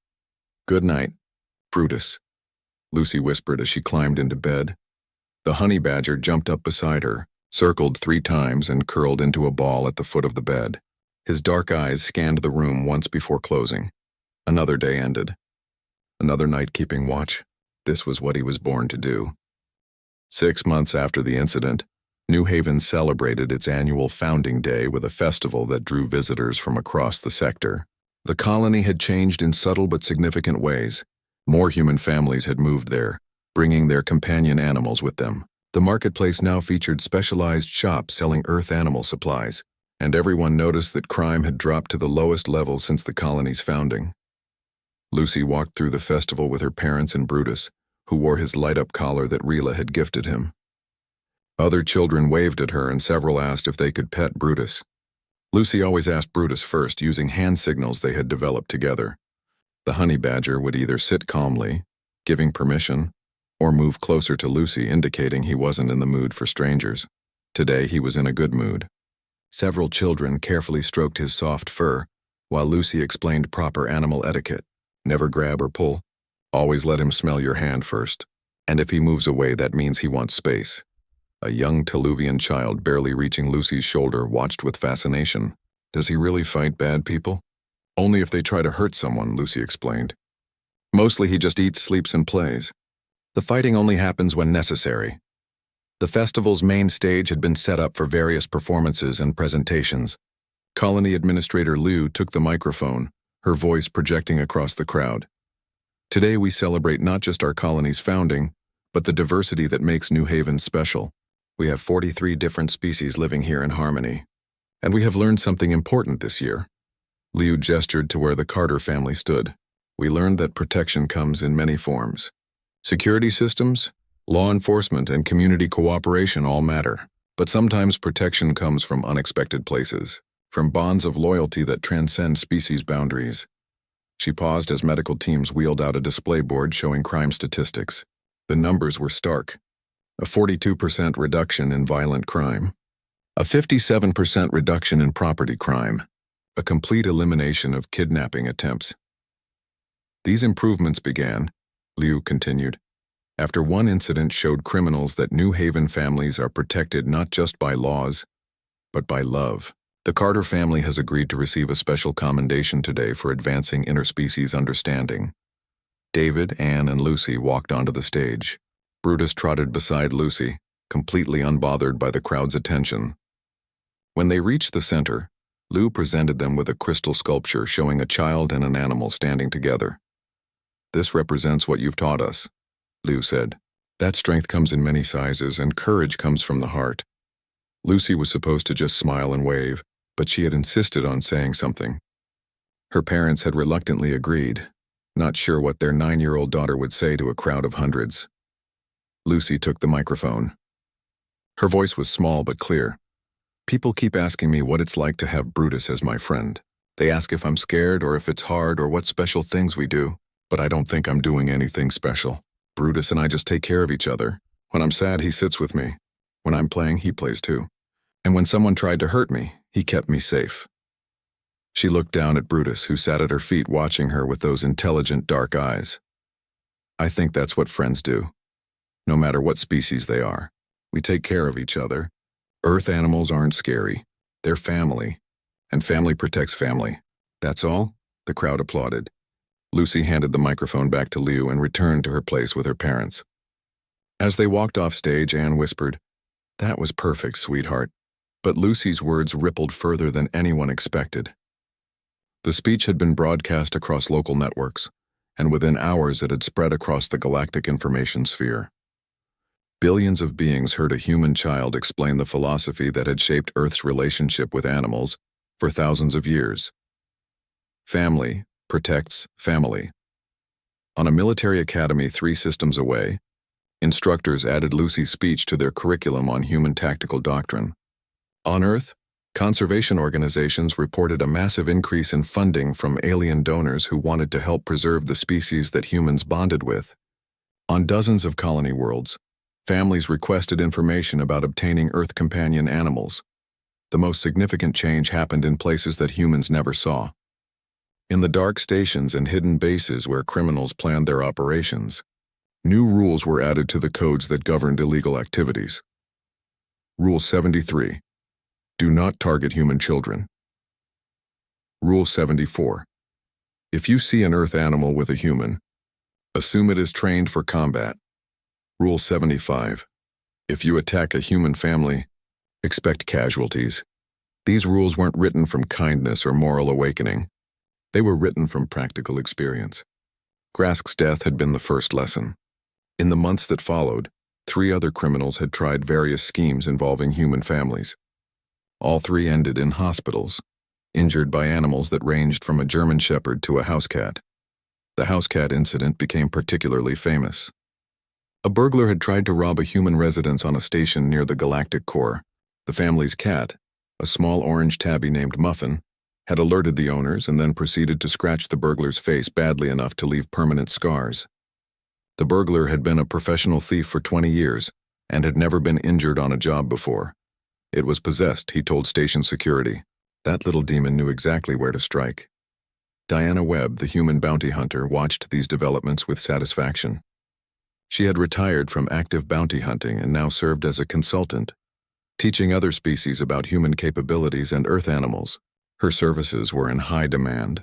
"Good night, Brutus," Lucy whispered as she climbed into bed. The honey badger jumped up beside her, circled 3 times, and curled into a ball at the foot of the bed. His dark eyes scanned the room once before closing. Another day ended. Another night keeping watch. This was what he was born to do. 6 months after the incident, New Haven celebrated its annual Founding Day with a festival that drew visitors from across the sector. The colony had changed in subtle but significant ways. More human families had moved there, bringing their companion animals with them. The marketplace now featured specialized shops selling Earth animal supplies, and everyone noticed that crime had dropped to the lowest level since the colony's founding. Lucy walked through the festival with her parents and Brutus, who wore his light-up collar that Rila had gifted him. Other children waved at her and several asked if they could pet Brutus. Lucy always asked Brutus first, using hand signals they had developed together. The honey badger would either sit calmly, giving permission, or move closer to Lucy, indicating he wasn't in the mood for strangers. Today he was in a good mood. Several children carefully stroked his soft fur, while Lucy explained proper animal etiquette. Never grab or pull. Always let him smell your hand first. And if he moves away, that means he wants space. A young Teluvian child barely reaching Lucy's shoulder watched with fascination. Does he really fight bad people? Only if they try to hurt someone, Lucy explained. Mostly he just eats, sleeps, and plays. The fighting only happens when necessary. The festival's main stage had been set up for various performances and presentations. Colony Administrator Liu took the microphone, her voice projecting across the crowd. Today we celebrate not just our colony's founding, but the diversity that makes New Haven special. We have 43 different species living here in harmony. And we have learned something important this year. Liu gestured to where the Carter family stood. We learned that protection comes in many forms. Security systems, law enforcement, and community cooperation all matter. But sometimes protection comes from unexpected places, from bonds of loyalty that transcend species boundaries. She paused as medical teams wheeled out a display board showing crime statistics. The numbers were stark. A 42% reduction in violent crime. A 57% reduction in property crime. A complete elimination of kidnapping attempts. These improvements began, Liu continued, after one incident showed criminals that New Haven families are protected not just by laws, but by love. The Carter family has agreed to receive a special commendation today for advancing interspecies understanding. David, Anne, and Lucy walked onto the stage. Brutus trotted beside Lucy, completely unbothered by the crowd's attention. When they reached the center, Liu presented them with a crystal sculpture showing a child and an animal standing together. This represents what you've taught us, Liu said. That strength comes in many sizes and courage comes from the heart. Lucy was supposed to just smile and wave, but she had insisted on saying something. Her parents had reluctantly agreed, not sure what their 9-year-old daughter would say to a crowd of hundreds. Lucy took the microphone. Her voice was small but clear. People keep asking me what it's like to have Brutus as my friend. They ask if I'm scared or if it's hard or what special things we do, but I don't think I'm doing anything special. Brutus and I just take care of each other. When I'm sad, he sits with me. When I'm playing, he plays too. And when someone tried to hurt me, he kept me safe. She looked down at Brutus, who sat at her feet watching her with those intelligent dark eyes. I think that's what friends do. No matter what species they are. We take care of each other. Earth animals aren't scary. They're family. And family protects family. That's all? The crowd applauded. Lucy handed the microphone back to Liu and returned to her place with her parents. As they walked off stage, Anne whispered, "That was perfect, sweetheart." But Lucy's words rippled further than anyone expected. The speech had been broadcast across local networks, and within hours it had spread across the galactic information sphere. Billions of beings heard a human child explain the philosophy that had shaped Earth's relationship with animals for thousands of years. Family protects family. On a military academy 3 systems away, instructors added Lucy's speech to their curriculum on human tactical doctrine. On Earth, conservation organizations reported a massive increase in funding from alien donors who wanted to help preserve the species that humans bonded with. On dozens of colony worlds, families requested information about obtaining Earth companion animals. The most significant change happened in places that humans never saw. In the dark stations and hidden bases where criminals planned their operations, new rules were added to the codes that governed illegal activities. Rule 73. Do not target human children. Rule 74. If you see an Earth animal with a human, assume it is trained for combat. Rule 75. If you attack a human family, expect casualties. These rules weren't written from kindness or moral awakening. They were written from practical experience. Grask's death had been the first lesson. In the months that followed, 3 other criminals had tried various schemes involving human families. All 3 ended in hospitals, injured by animals that ranged from a German shepherd to a house cat. The house cat incident became particularly famous. A burglar had tried to rob a human residence on a station near the Galactic core. The family's cat, a small orange tabby named Muffin, had alerted the owners and then proceeded to scratch the burglar's face badly enough to leave permanent scars. The burglar had been a professional thief for 20 years and had never been injured on a job before. It was possessed, he told station security. That little demon knew exactly where to strike. Diana Webb, the human bounty hunter, watched these developments with satisfaction. She had retired from active bounty hunting and now served as a consultant, teaching other species about human capabilities and Earth animals. Her services were in high demand.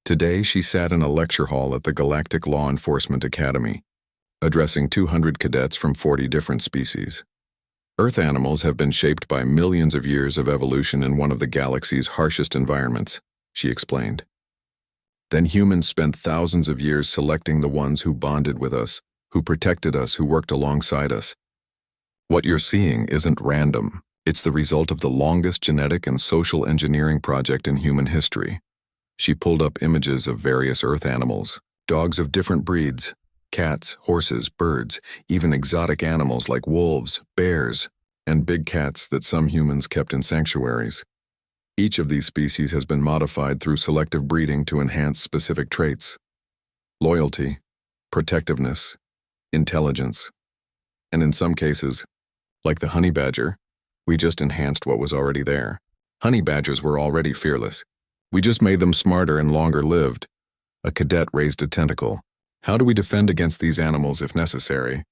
Today, she sat in a lecture hall at the Galactic Law Enforcement Academy, addressing 200 cadets from 40 different species. Earth animals have been shaped by millions of years of evolution in one of the galaxy's harshest environments, she explained. Then humans spent thousands of years selecting the ones who bonded with us, who protected us, who worked alongside us. What you're seeing isn't random. It's the result of the longest genetic and social engineering project in human history. She pulled up images of various Earth animals, dogs of different breeds, cats, horses, birds, even exotic animals like wolves, bears, and big cats that some humans kept in sanctuaries. Each of these species has been modified through selective breeding to enhance specific traits: loyalty, protectiveness, intelligence, and in some cases, like the honey badger, we just enhanced what was already there. Honey badgers were already fearless. We just made them smarter and longer lived. A cadet raised a tentacle. How do we defend against these animals if necessary?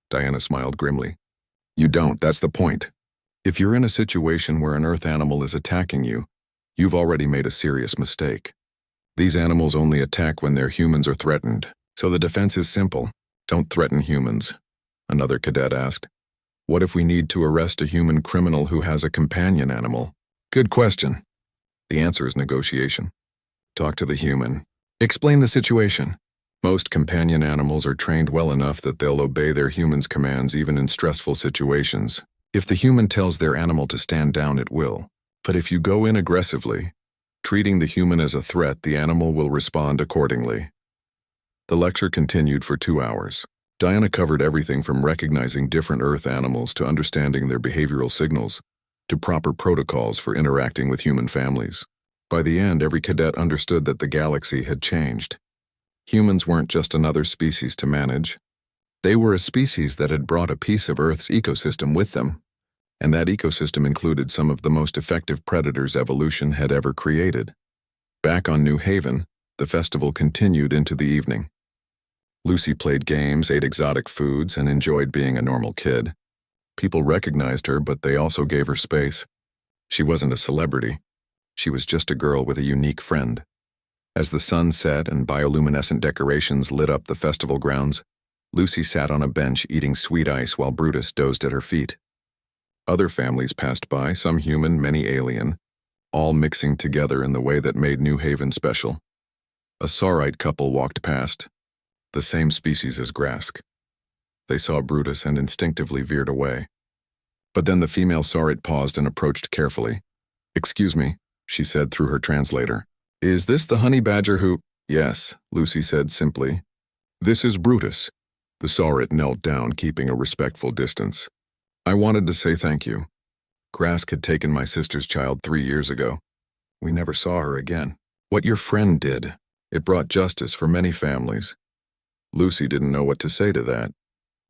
Diana smiled grimly. You don't, that's the point. If you're in a situation where an Earth animal is attacking you, you've already made a serious mistake. These animals only attack when their humans are threatened, so the defense is simple. Don't threaten humans, another cadet asked. What if we need to arrest a human criminal who has a companion animal? Good question. The answer is negotiation. Talk to the human. Explain the situation. Most companion animals are trained well enough that they'll obey their human's commands even in stressful situations. If the human tells their animal to stand down, it will. But if you go in aggressively, treating the human as a threat, the animal will respond accordingly. The lecture continued for 2 hours. Diana covered everything from recognizing different Earth animals to understanding their behavioral signals, to proper protocols for interacting with human families. By the end, every cadet understood that the galaxy had changed. Humans weren't just another species to manage. They were a species that had brought a piece of Earth's ecosystem with them, and that ecosystem included some of the most effective predators evolution had ever created. Back on New Haven, the festival continued into the evening. Lucy played games, ate exotic foods, and enjoyed being a normal kid. People recognized her, but they also gave her space. She wasn't a celebrity. She was just a girl with a unique friend. As the sun set and bioluminescent decorations lit up the festival grounds, Lucy sat on a bench eating sweet ice while Brutus dozed at her feet. Other families passed by, some human, many alien, all mixing together in the way that made New Haven special. A Saurite couple walked past, the same species as Grask. They saw Brutus and instinctively veered away. But then the female Saurite paused and approached carefully. "Excuse me," she said through her translator. "Is this the honey badger who—" "Yes," Lucy said simply. "This is Brutus." The Saurite knelt down, keeping a respectful distance. "I wanted to say thank you. Grask had taken my sister's child 3 years ago. We never saw her again. What your friend did, it brought justice for many families." Lucy didn't know what to say to that.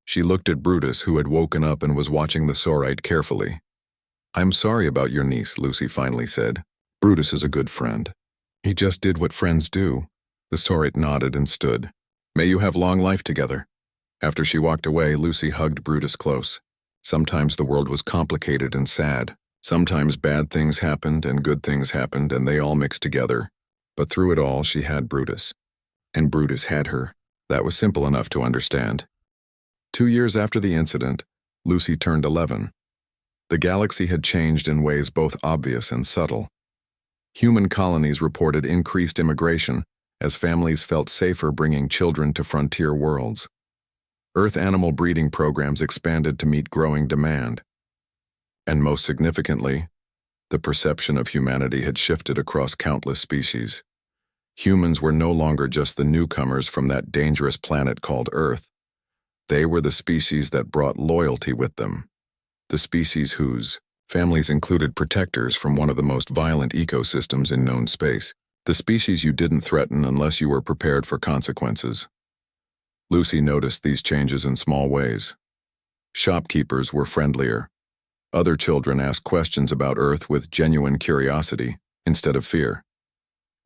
She looked at Brutus, who had woken up and was watching the Saurite carefully. "I'm sorry about your niece," Lucy finally said. "Brutus is a good friend. He just did what friends do." The Saurite nodded and stood. "May you have long life together." After she walked away, Lucy hugged Brutus close. Sometimes the world was complicated and sad. Sometimes bad things happened and good things happened, and they all mixed together. But through it all, she had Brutus. And Brutus had her. That was simple enough to understand. 2 years after the incident, Lucy turned 11. The galaxy had changed in ways both obvious and subtle. Human colonies reported increased immigration as families felt safer bringing children to frontier worlds. Earth animal breeding programs expanded to meet growing demand. And most significantly, the perception of humanity had shifted across countless species. Humans were no longer just the newcomers from that dangerous planet called Earth. They were the species that brought loyalty with them. The species whose families included protectors from one of the most violent ecosystems in known space. The species you didn't threaten unless you were prepared for consequences. Lucy noticed these changes in small ways. Shopkeepers were friendlier. Other children asked questions about Earth with genuine curiosity instead of fear.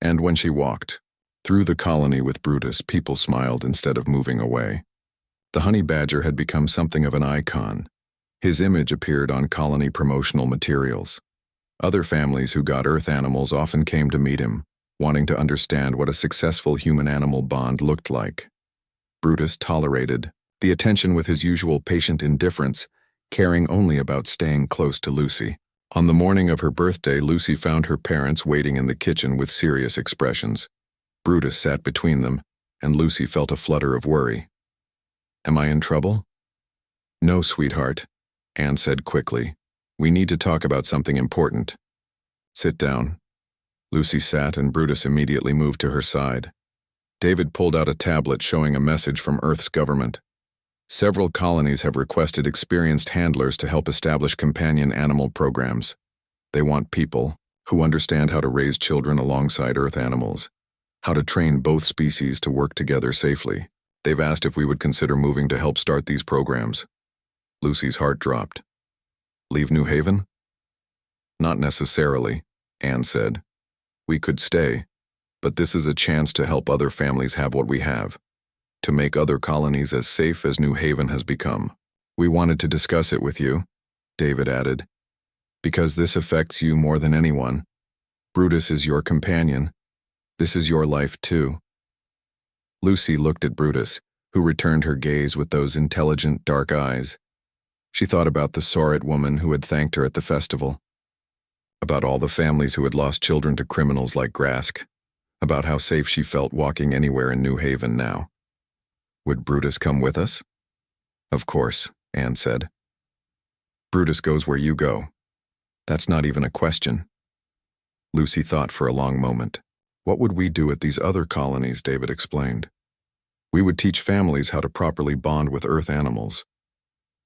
And when she walked through the colony with Brutus, people smiled instead of moving away. The honey badger had become something of an icon. His image appeared on colony promotional materials. Other families who got Earth animals often came to meet him, wanting to understand what a successful human-animal bond looked like. Brutus tolerated the attention with his usual patient indifference, caring only about staying close to Lucy. On the morning of her birthday, Lucy found her parents waiting in the kitchen with serious expressions. Brutus sat between them, and Lucy felt a flutter of worry. "Am I in trouble?" "No, sweetheart," Anne said quickly. "We need to talk about something important." "Sit down." Lucy sat, and Brutus immediately moved to her side. David pulled out a tablet showing a message from Earth's government. Several colonies have requested experienced handlers to help establish companion animal programs. They want people who understand how to raise children alongside Earth animals, how to train both species to work together safely. They've asked if we would consider moving to help start these programs. Lucy's heart dropped. "Leave New Haven?" "Not necessarily," Anne said. "We could stay, but this is a chance to help other families have what we have, to make other colonies as safe as New Haven has become. We wanted to discuss it with you," David added, "because this affects you more than anyone. Brutus is your companion. This is your life too." Lucy looked at Brutus, who returned her gaze with those intelligent, dark eyes. She thought about the Saurit woman who had thanked her at the festival, about all the families who had lost children to criminals like Grask, about how safe she felt walking anywhere in New Haven now. "Would Brutus come with us?" "Of course," Anne said. "Brutus goes where you go. That's not even a question." Lucy thought for a long moment. "What would we do at these other colonies?" David explained. "We would teach families how to properly bond with Earth animals.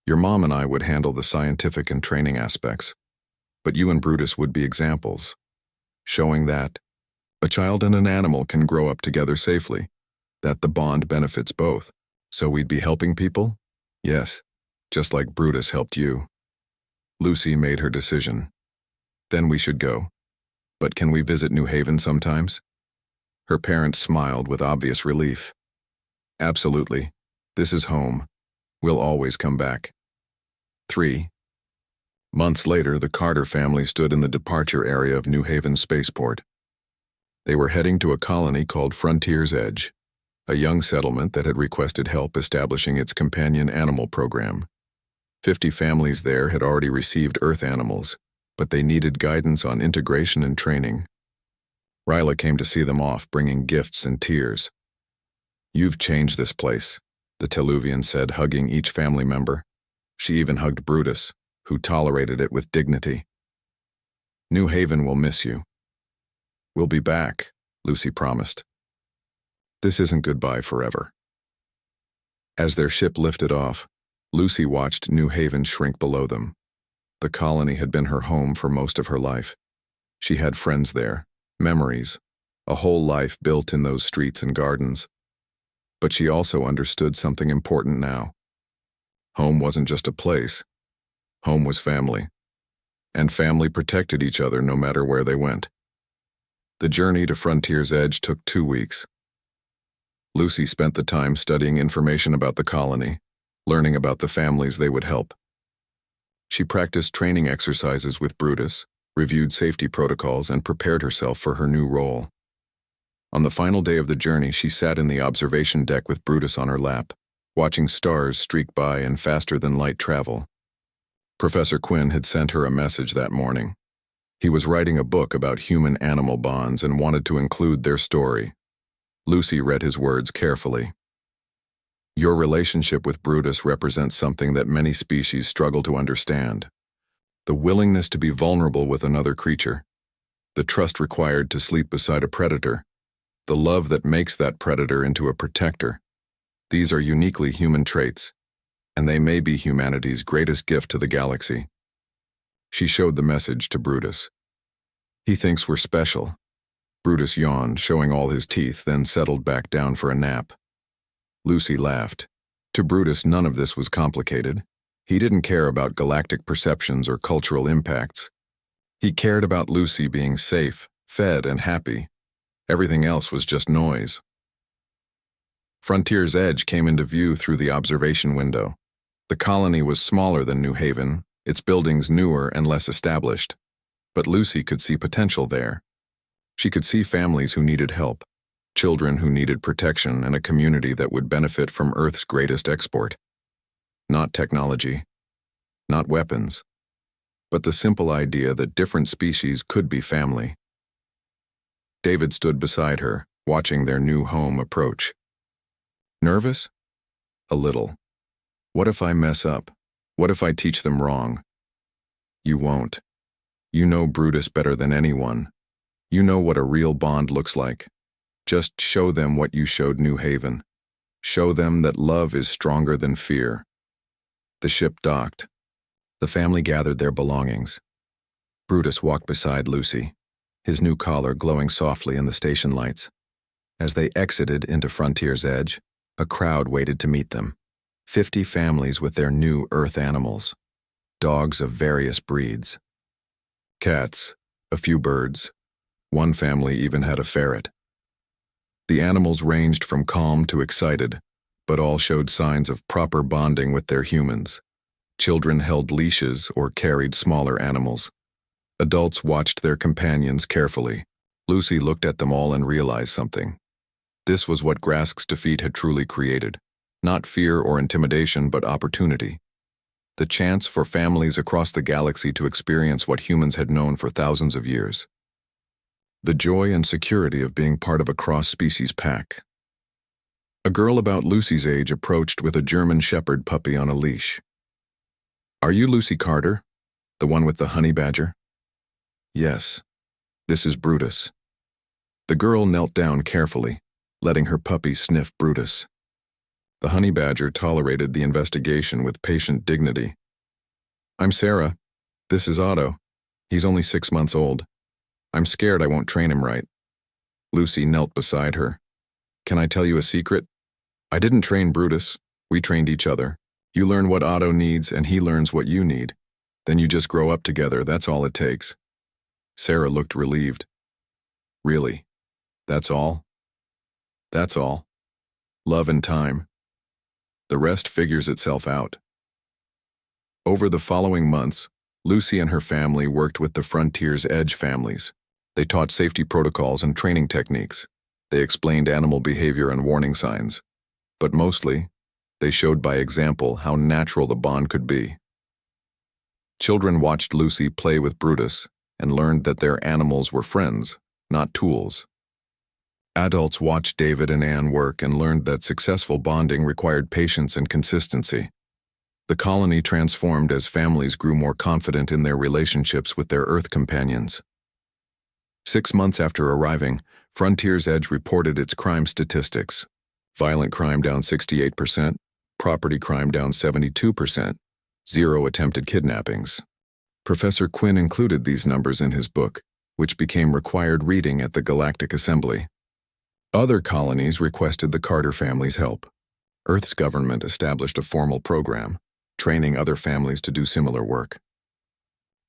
Your mom and I would handle the scientific and training aspects, but you and Brutus would be examples, showing that a child and an animal can grow up together safely, that the bond benefits both. So we'd be helping people? Yes, just like Brutus helped you." Lucy made her decision. "Then we should go. But can we visit New Haven sometimes?" Her parents smiled with obvious relief. "Absolutely. This is home. We'll always come back." 3 months later, the Carter family stood in the departure area of New Haven spaceport. They were heading to a colony called Frontier's Edge, a young settlement that had requested help establishing its companion animal program. 50 families there had already received Earth animals, but they needed guidance on integration and training. Ryla came to see them off, bringing gifts and tears. "You've changed this place," the Teluvian said, hugging each family member. She even hugged Brutus, who tolerated it with dignity. "New Haven will miss you." "We'll be back," Lucy promised. "This isn't goodbye forever." As their ship lifted off, Lucy watched New Haven shrink below them. The colony had been her home for most of her life. She had friends there, memories, a whole life built in those streets and gardens. But she also understood something important now. Home wasn't just a place. Home was family. And family protected each other no matter where they went. The journey to Frontier's Edge took 2 weeks. Lucy spent the time studying information about the colony, learning about the families they would help. She practiced training exercises with Brutus, reviewed safety protocols, and prepared herself for her new role. On the final day of the journey, she sat in the observation deck with Brutus on her lap, watching stars streak by in faster-than-light travel. Professor Quinn had sent her a message that morning. He was writing a book about human-animal bonds and wanted to include their story. Lucy read his words carefully. "Your relationship with Brutus represents something that many species struggle to understand. The willingness to be vulnerable with another creature, the trust required to sleep beside a predator, the love that makes that predator into a protector. These are uniquely human traits, and they may be humanity's greatest gift to the galaxy. She showed the message to Brutus. He thinks we're special. Brutus yawned, showing all his teeth, then settled back down for a nap. Lucy laughed. To Brutus, none of this was complicated. He didn't care about galactic perceptions or cultural impacts. He cared about Lucy being safe, fed, and happy. Everything else was just noise. Frontier's Edge came into view through the observation window. The colony was smaller than New Haven, its buildings newer and less established. But Lucy could see potential there. She could see families who needed help, children who needed protection, and a community that would benefit from Earth's greatest export. Not technology, not weapons, but the simple idea that different species could be family. David stood beside her, watching their new home approach. Nervous? A little. What if I mess up? What if I teach them wrong? You won't. You know Brutus better than anyone. You know what a real bond looks like. Just show them what you showed New Haven. Show them that love is stronger than fear. The ship docked. The family gathered their belongings. Brutus walked beside Lucy, his new collar glowing softly in the station lights. As they exited into Frontier's Edge, a crowd waited to meet them. 50 families with their new Earth animals. Dogs of various breeds. Cats, a few birds. One family even had a ferret. The animals ranged from calm to excited, but all showed signs of proper bonding with their humans. Children held leashes or carried smaller animals. Adults watched their companions carefully. Lucy looked at them all and realized something. This was what Grask's defeat had truly created. Not fear or intimidation, but opportunity. The chance for families across the galaxy to experience what humans had known for thousands of years. The joy and security of being part of a cross-species pack. A girl about Lucy's age approached with a German Shepherd puppy on a leash. Are you Lucy Carter, the one with the honey badger? Yes. This is Brutus. The girl knelt down carefully, letting her puppy sniff Brutus. The honey badger tolerated the investigation with patient dignity. I'm Sarah. This is Otto. He's only 6 months old. I'm scared I won't train him right. Lucy knelt beside her. Can I tell you a secret? I didn't train Brutus. We trained each other. You learn what Otto needs and he learns what you need. Then you just grow up together, that's all it takes. Sarah looked relieved. Really? That's all? That's all. Love and time. The rest figures itself out. Over the following months, Lucy and her family worked with the Frontier's Edge families. They taught safety protocols and training techniques. They explained animal behavior and warning signs. But mostly, they showed by example how natural the bond could be. Children watched Lucy play with Brutus and learned that their animals were friends, not tools. Adults watched David and Anne work and learned that successful bonding required patience and consistency. The colony transformed as families grew more confident in their relationships with their Earth companions. 6 months after arriving, Frontier's Edge reported its crime statistics. Violent crime down 68%, property crime down 72%, 0 attempted kidnappings. Professor Quinn included these numbers in his book, which became required reading at the Galactic Assembly. Other colonies requested the Carter family's help. Earth's government established a formal program, training other families to do similar work.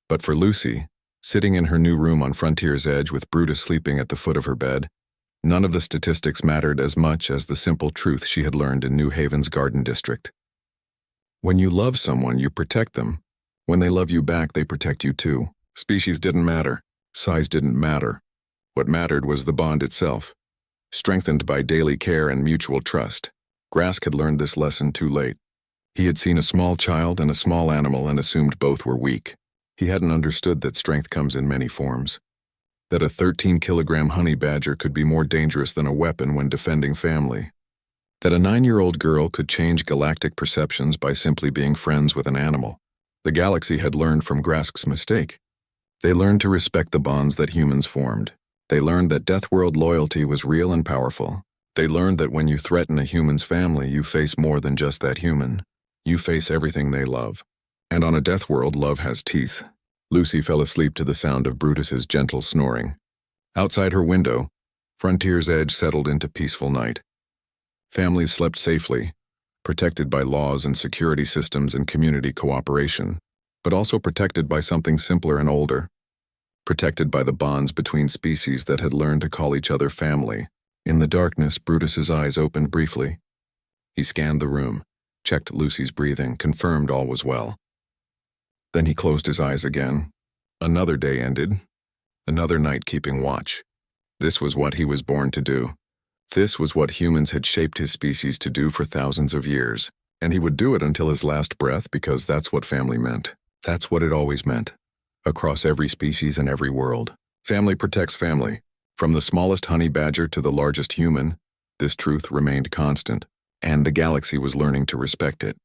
But for Lucy, sitting in her new room on Frontier's Edge with Brutus sleeping at the foot of her bed, none of the statistics mattered as much as the simple truth she had learned in New Haven's Garden District. When you love someone, you protect them. When they love you back, they protect you too. Species didn't matter. Size didn't matter. What mattered was the bond itself, strengthened by daily care and mutual trust. Grask had learned this lesson too late. He had seen a small child and a small animal and assumed both were weak. He hadn't understood that strength comes in many forms. That a 13-kilogram honey badger could be more dangerous than a weapon when defending family. That a 9-year-old girl could change galactic perceptions by simply being friends with an animal. The galaxy had learned from Grask's mistake. They learned to respect the bonds that humans formed. They learned that Deathworld loyalty was real and powerful. They learned that when you threaten a human's family, you face more than just that human. You face everything they love. And on a death world, love has teeth. Lucy fell asleep to the sound of Brutus's gentle snoring. Outside her window, Frontier's Edge settled into peaceful night. Families slept safely, protected by laws and security systems and community cooperation, but also protected by something simpler and older. Protected by the bonds between species that had learned to call each other family. In the darkness, Brutus's eyes opened briefly. He scanned the room, checked Lucy's breathing, confirmed all was well. Then he closed his eyes again. Another day ended, another night keeping watch. This was what he was born to do. This was what humans had shaped his species to do for thousands of years, and he would do it until his last breath because that's what family meant. That's what it always meant. Across every species and every world. Family protects family. From the smallest honey badger to the largest human, this truth remained constant, and the galaxy was learning to respect it.